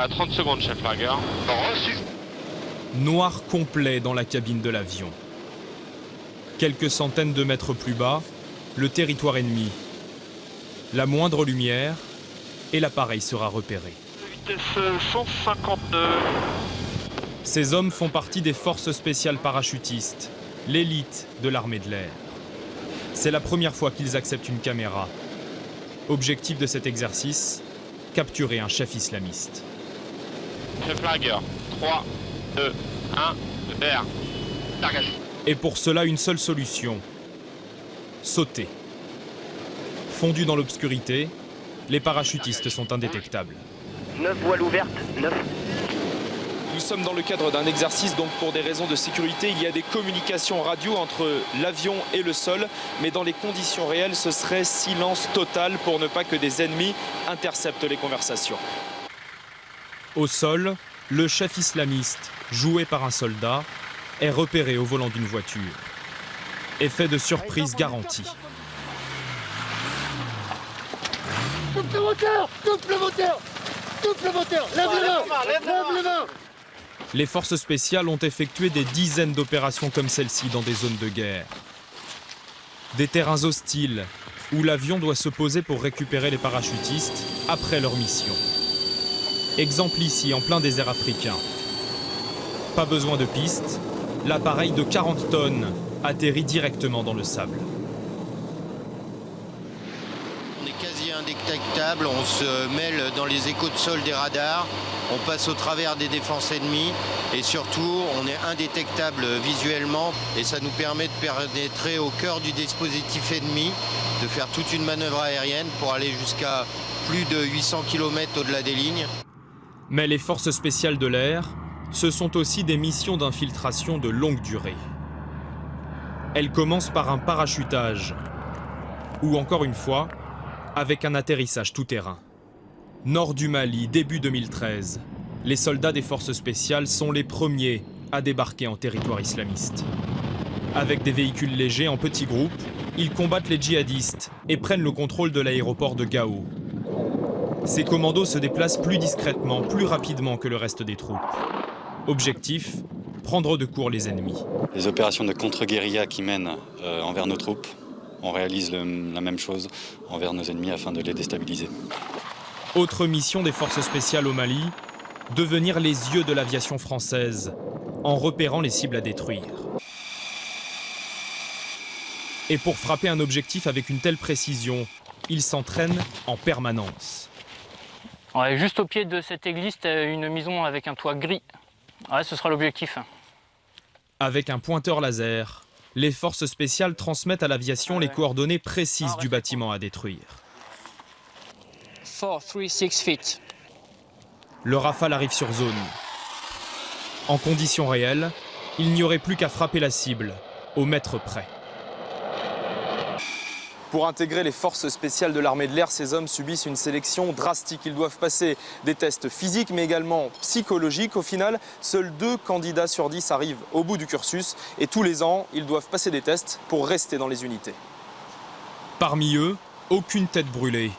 À 30 secondes, chef Lager. Reçu. Noir complet dans la cabine de l'avion. Quelques centaines de mètres plus bas, le territoire ennemi. La moindre lumière et l'appareil sera repéré. Vitesse 152. Ces hommes font partie des forces spéciales parachutistes, l'élite de l'armée de l'air. C'est la première fois qu'ils acceptent une caméra. Objectif de cet exercice, capturer un chef islamiste. Chef Lager. 3, 2, 1, vert. Targage. Et pour cela, une seule solution. Sauter. Fondus dans l'obscurité, les parachutistes sont indétectables. 9 voiles ouvertes, 9. Nous sommes dans le cadre d'un exercice, donc pour des raisons de sécurité, il y a des communications radio entre l'avion et le sol, mais dans les conditions réelles, ce serait silence total pour ne pas que des ennemis interceptent les conversations. Au sol, le chef islamiste, joué par un soldat, est repéré au volant d'une voiture. Effet de surprise garanti. Coupe le moteur! Coupe le moteur! Coupe le moteur! Lève les mains! Lève les mains! Les forces spéciales ont effectué des dizaines d'opérations comme celle-ci dans des zones de guerre. Des terrains hostiles où l'avion doit se poser pour récupérer les parachutistes après leur mission. Exemple ici, en plein désert africain. Pas besoin de piste, l'appareil de 40 tonnes atterrit directement dans le sable. On est quasi indétectable, on se mêle dans les échos de sol des radars, on passe au travers des défenses ennemies et surtout on est indétectable visuellement et ça nous permet de pénétrer au cœur du dispositif ennemi, de faire toute une manœuvre aérienne pour aller jusqu'à plus de 800 km au-delà des lignes. Mais les forces spéciales de l'air, ce sont aussi des missions d'infiltration de longue durée. Elles commencent par un parachutage, ou encore une fois, avec un atterrissage tout-terrain. Nord du Mali, début 2013, les soldats des forces spéciales sont les premiers à débarquer en territoire islamiste. Avec des véhicules légers en petits groupes, ils combattent les djihadistes et prennent le contrôle de l'aéroport de Gao. Ces commandos se déplacent plus discrètement, plus rapidement que le reste des troupes. Objectif, prendre de court les ennemis. Les opérations de contre-guérilla qui mènent envers nos troupes, on réalise la même chose envers nos ennemis afin de les déstabiliser. Autre mission des forces spéciales au Mali, devenir les yeux de l'aviation française, en repérant les cibles à détruire. Et pour frapper un objectif avec une telle précision, ils s'entraînent en permanence. Ouais, juste au pied de cette église, t'as une maison avec un toit gris. Ouais, ce sera l'objectif. Avec un pointeur laser, les forces spéciales transmettent à l'aviation les coordonnées précises du bâtiment à détruire. 4, 3, 6 feet. Le Rafale arrive sur zone. En conditions réelles, il n'y aurait plus qu'à frapper la cible, au mètre près. Pour intégrer les forces spéciales de l'armée de l'air, ces hommes subissent une sélection drastique. Ils doivent passer des tests physiques mais également psychologiques. Au final, seuls 2 candidats sur 10 arrivent au bout du cursus et tous les ans, ils doivent passer des tests pour rester dans les unités. Parmi eux, aucune tête brûlée.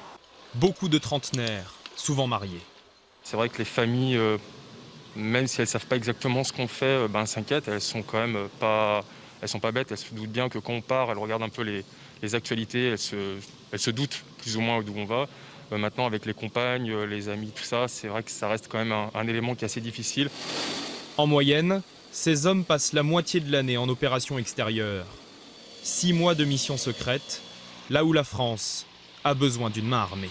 Beaucoup de trentenaires, souvent mariés. C'est vrai que les familles, même si elles ne savent pas exactement ce qu'on fait, s'inquiètent. Elles sont quand même pas bêtes. Elles se doutent bien que quand on part, elles regardent un peu les actualités. Elles se doutent plus ou moins d'où on va. Maintenant, avec les compagnes, les amis, tout ça, c'est vrai que ça reste quand même un élément qui est assez difficile. En moyenne, ces hommes passent la moitié de l'année en opération extérieure. 6 mois de mission secrète, là où la France a besoin d'une main armée.